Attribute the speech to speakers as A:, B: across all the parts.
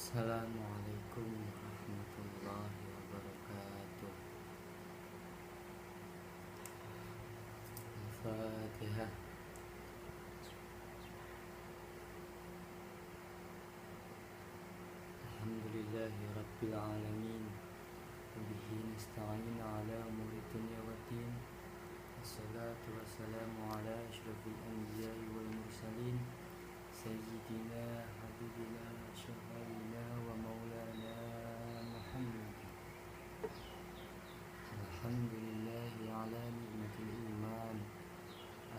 A: Assalamualaikum warahmatullahi wabarakatuh. Al-Fatihah. Alhamdulillahi rabbil alamin. Wabihi nasta'in ala umuri dunya waddin. Wassalatu wassalamu ala asyrafil anbiya'i wal mursalin, Sayyidina habibina syafaina wa maulana Muhammad. Alhamdulillahi ala ni'matil iman,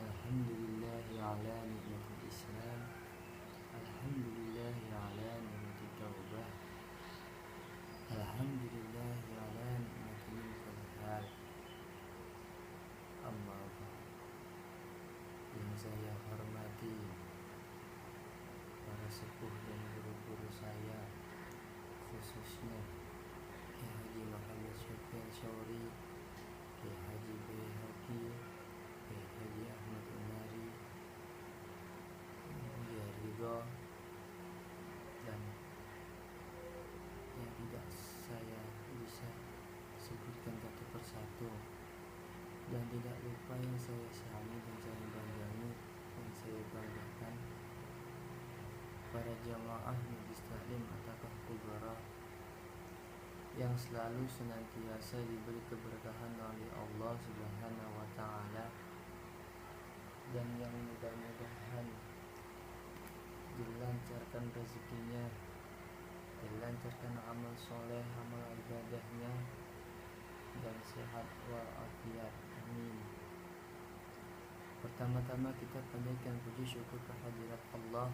A: Alhamdulillahi ala ni'matil islam, Alhamdulillahi ala ni'matit taubah, Alhamdulillahi ala ni'matil falihat. Amma ba'd. Yang saya hormati para sepuh dan guru-guru saya, khususnya Kiai Haji Muhammad Syafi'i Syawri, Kiai Haji Baihaqi, Kiai Haji Ahmad Unari, Kiai Ridho, dan yang tidak saya bisa sebutkan satu persatu, dan tidak lupa yang saya sayangi dan saya banggakan, yang saya banggakan, para jamaah Majlis Taklim At-Taqwa Kubra yang selalu senantiasa diberi keberkahan oleh Allah Subhanahu wa Ta'ala, dan yang mudah-mudahan dilancarkan rezekinya, dilancarkan amal soleh, amal ibadahnya, dan sehat walafiat. Amin. Pertama-tama kita panjatkan puji syukur kehadirat Allah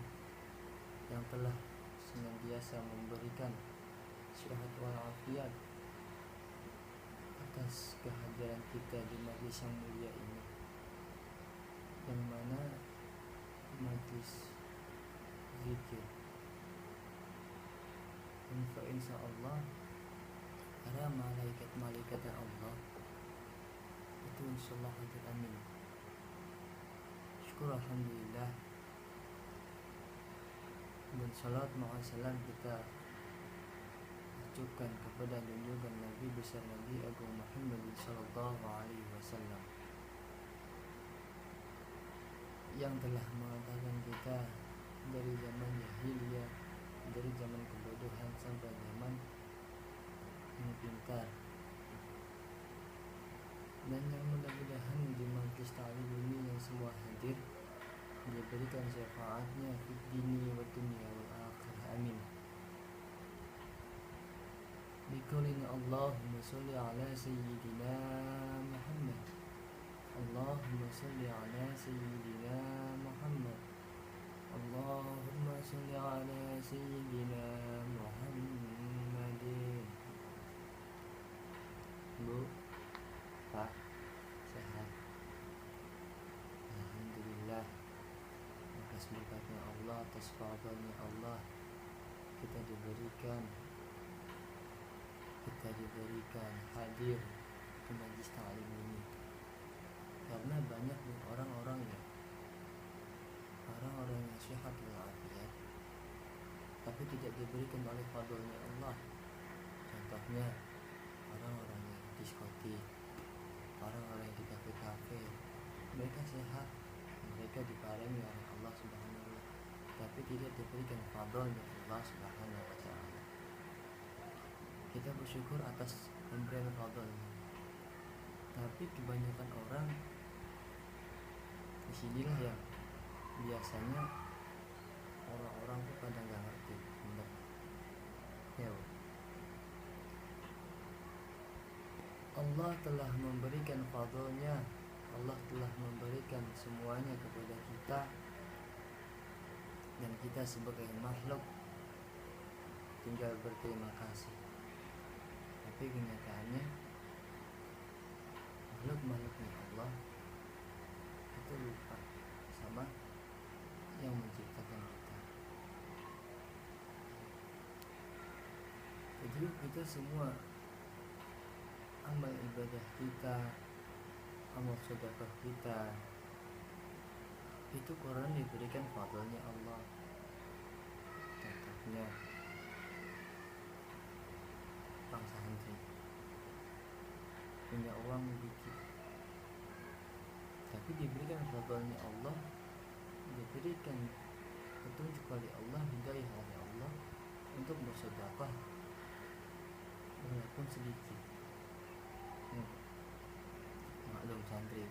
A: yang telah senantiasa memberikan sehat walafiat atas kehadiran kita di majlis yang mulia ini, yang mana majlis zikir. Dan insyaallah para malaikat Allah itu insyaallah hadir. Amin. Syukur alhamdulillah, dan salat ma'asalam kita ucapkan kepada junjungan Nabi besar Nabi Agung Muhammad sallallahu alaihi wasallam, yang telah mengantarkan kita dari zaman jahiliyah, dari zaman kebodohan sampai zaman yang pintar, dan yang mudah-mudahan di majlis ta'lim ini yang semua hadir diberikan syafaatnya fid dini wa dunya wal akhirah. Amin. Biqaulina Allahumma sholli ala sayyidina Muhammad, Allahumma sholli ala sayyidina Muhammad, Allahumma sholli ala sayyidina Muhammadin. Bu, Pak, sehat? Alhamdulillah. Atas berkatnya Allah, atas fadlnya Allah, kita diberikan hadir ke majlis ta'lim ini. Karena banyak orang-orang yang sehat walafiat tapi tidak diberikan oleh fadlnya Allah. Contohnya orang-orang yang di diskotik, orang-orang yang di kafe-kafe, mereka sehat, mereka diparingi oleh Allah Subhanahu wa Ta'ala, tapi tidak diberikan fadlnya Allah Subhanahu wa Ta'ala. Kita bersyukur atas pemberian fadlnya, tapi kebanyakan orang disinilah yang biasanya orang-orang tuh pada nggak ngerti benar ya. Allah telah memberikan fadlnya, Allah telah memberikan semuanya kepada kita, dan kita sebagai makhluk tinggal berterima kasih. Tapi kenyataannya makhluknya Allah itu lupa sama yang menciptakan kita. Jadi kita semua, amal ibadah kita, amal sedekah kita, itu Quran diberikan fadlnya Allah. Contohnya punya uang dikit, tapi diberikan fadlnya Allah, diberikan petunjuk oleh Allah, hidayah oleh Allah untuk bersedekah walaupun sedikit. Maklum santri.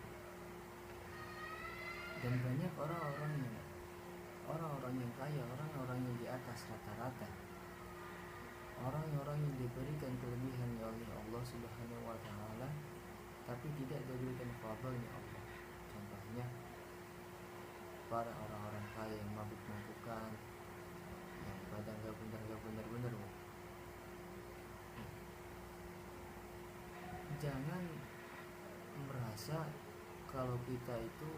A: Dan banyak orang-orang yang kaya, orang-orang yang di atas rata-rata, orang-orang yang diberikan kelebihan oleh Allah Subhanahu wa taala, tapi tidak diberikan fadlnya Allah. Contohnya para orang-orang kaya yang mabuk-mabukan, yang badan gak benar-benar. Jangan merasa kalau kita itu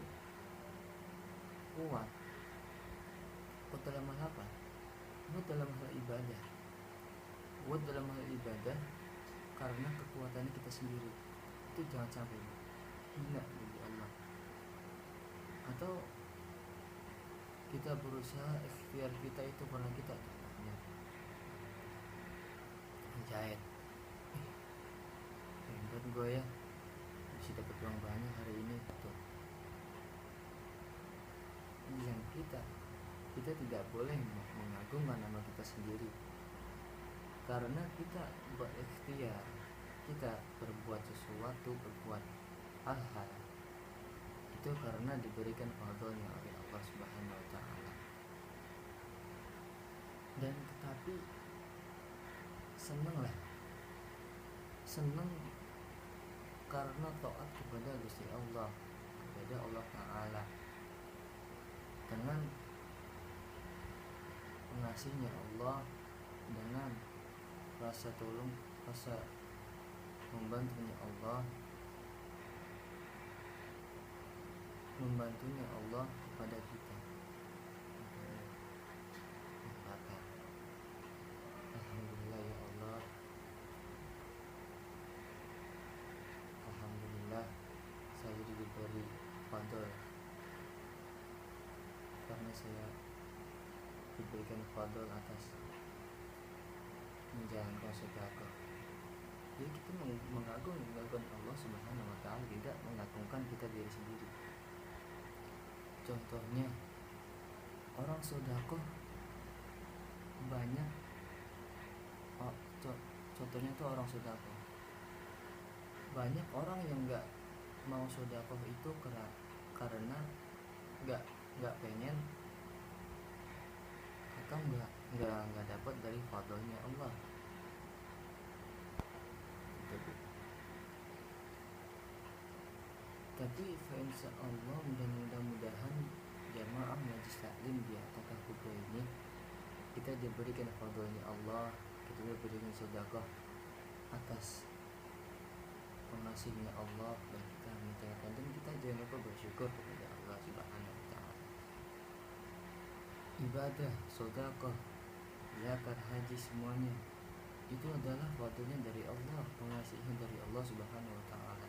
A: kuat dalam hal apa? Kuat dalam hal ibadah. Kuat dalam hal ibadah karena kekuatannya kita sendiri. Itu jangan sampai hina bagi Allah. Atau kita berusaha ikhtiar kita itu karena kita contohnya menjahit. Hebat gue ya, bisa dapat uang banyak hari ini gitu. Yang kita tidak boleh mengagungkan nama kita sendiri, karena kita berikhtiar, kita berbuat sesuatu, berbuat hal-hal itu karena diberikan fadlnya oleh Allah Subhanahu wa taala. Dan tetapi seneng karena taat kepada Gusti Allah, kepada Allah Ta'ala, dengan pengasihnya Allah, dengan rasa membantunya Allah kepada kita. Alhamdulillah ya Allah, alhamdulillah saya diberi fadl, karena saya diberikan fadl atas menjalankan sedekah. Jadi kita mengagungkan Allah Subhanahu wa taala, tidak mengagungkan kita diri sendiri. Contohnya orang sedekah banyak. Contohnya tuh orang sedekah. Banyak orang yang nggak mau sedekah itu karena nggak pengen atau nggak dapat dari fadlnya Allah. Tapi insya Allah mudah-mudahan jamaah majlis taklim di Atakah Kubra ini kita diberikan fadlnya Allah, kita diberikan sedekah atas pengasihnya Allah, dan kita mintakan, dan kita jangan lupa bersyukur kepada Allah Subhanahu wa taala. Ibadah, sedekah, zakat, haji, semuanya itu adalah fadlnya dari Allah, pengasihnya dari Allah Subhanahu wa taala.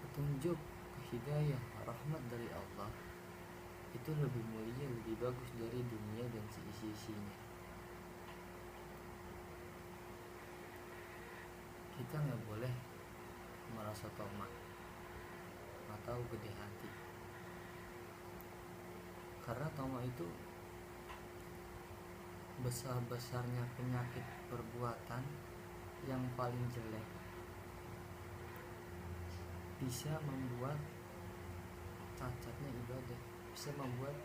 A: Petunjuk, hidayah, rahmat dari Allah itu lebih mulia, lebih bagus dari dunia dan seisi-isinya. Kita nggak boleh merasa tamak atau gede hati, karena tamak itu besar-besarnya penyakit perbuatan yang paling jelek, bisa membuat cacatnya ibadah, bisa membuat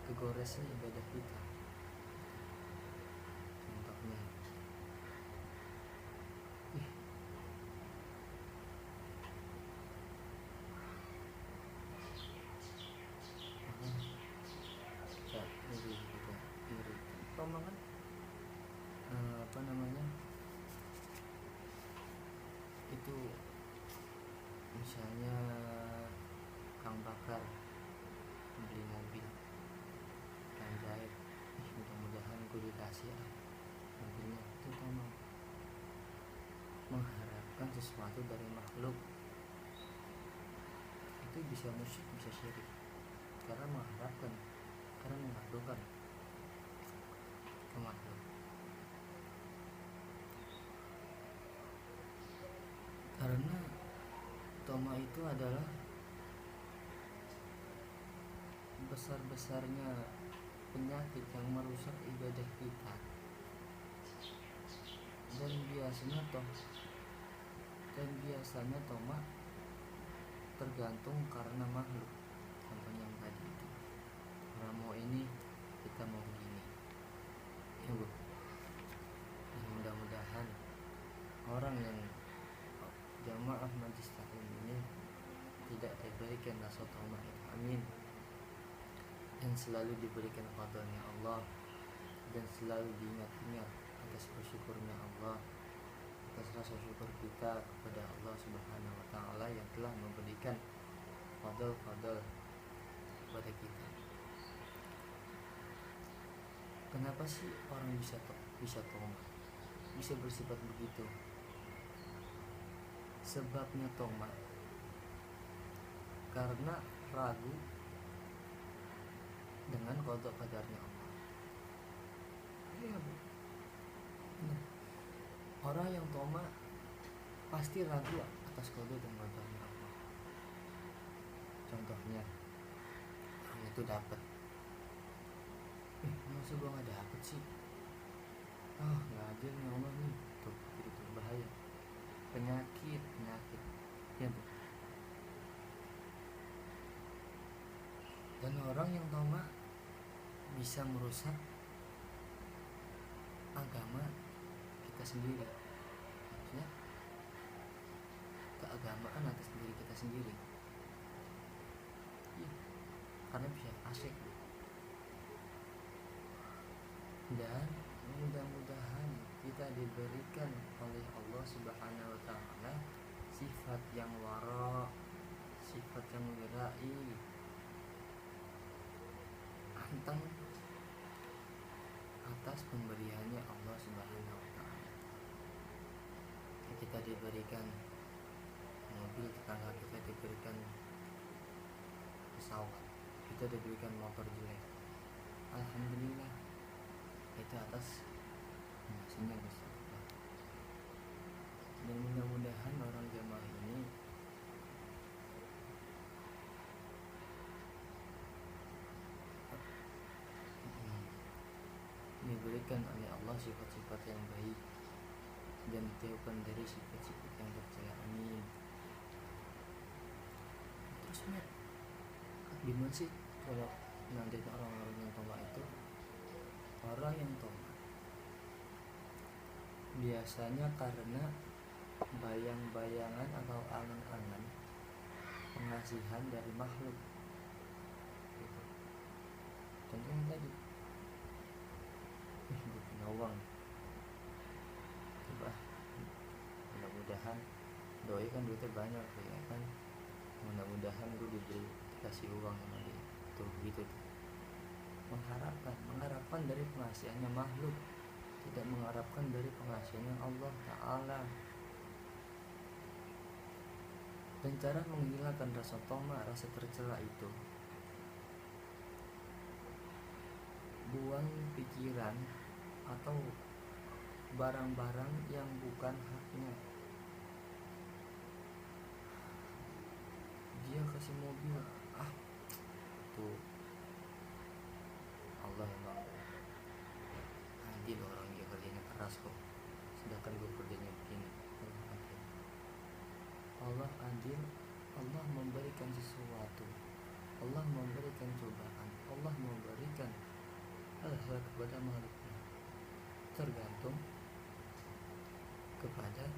A: kegoresnya ibadah kita. Contohnya omongan itu, misalnya Kang Bakar beli mobil, Kang jahit, mudah-mudahan gue dikasih mobilnya. Itu tomang, mengharapkan sesuatu dari makhluk itu bisa musyrik, bisa syirik, karena mengharapkan, karena mengagungkan ke makhluk. Toma itu adalah besar-besarnya penyakit yang merusak ibadah kita. Dan biasanya toma tergantung karena makhluk. Contohnya yang tadi itu, orang mau ini, kita mau begini ya Bu. Mudah-mudahan orang yang jamaah majlis taklim ini tidak diberikan rasa toma, amin, dan selalu diberikan fadlnya Allah, dan selalu diingat-ingat atas bersyukurnya Allah, atas rasa syukur kita kepada Allah Subhanahu wa Ta'ala yang telah memberikan fadl-fadl kepada kita. Kenapa sih orang bisa toma, bisa bersifat begitu? Sebabnya toma karena ragu dengan qada qadarnya Allah. Iya Bu. Orang yang toma pasti ragu atas qada dan qadarnya Allah. Contohnya, orang itu dapat, masa gua nggak dapet sih? Nggak adil nih Allah nih. Tuh, itu bahaya. Penyakit ya Bu. Dan orang yang toma bisa merusak agama kita sendiri, maksudnya keagamaan atas diri kita sendiri ya, karena bisa fasik. Dan mudah-mudahan kita diberikan oleh Allah Subhanahu wa Ta'ala sifat yang wara, sifat yang wirai, anteng atas pemberiannya Allah Subhanahu wa Ta'ala. Kita diberikan mobil, tetangga kita diberikan pesawat, kita diberikan motor jelek, alhamdulillah, itu atas ngasihnya Gusti Allah. Dan mudah-mudahan orang jamaah ini diberikan oleh Allah sifat-sifat yang baik dan dijauhkan dari sifat-sifat yang percaya, amin. Terus gimana sih kalau nanti orang-orang yang toma itu? Orang yang toma biasanya karena bayang-bayangan atau angan-angan pengasihan dari makhluk gitu. Contohnya tadi, gue punya uang, coba mudah-mudahan doi kan duitnya banyak ya kan, mudah-mudahan gue dikasih uang sama dia tuh gitu tuh. Mengharapkan dari pengasihannya makhluk, tidak mengharapkan dari pengasihannya Allah Ta'ala. Dan cara menghilangkan rasa toma, rasa tercela itu, buang pikiran atau barang-barang yang bukan haknya. Dia kasih mobil, tuh Allah emang adil, orang dia kerjanya keras kok, sedangkan gue kerjanya begini. Allah adil, Allah memberikan sesuatu, Allah memberikan cobaan, Allah memberikan hal-hal kepada makhluknya, tergantung kepada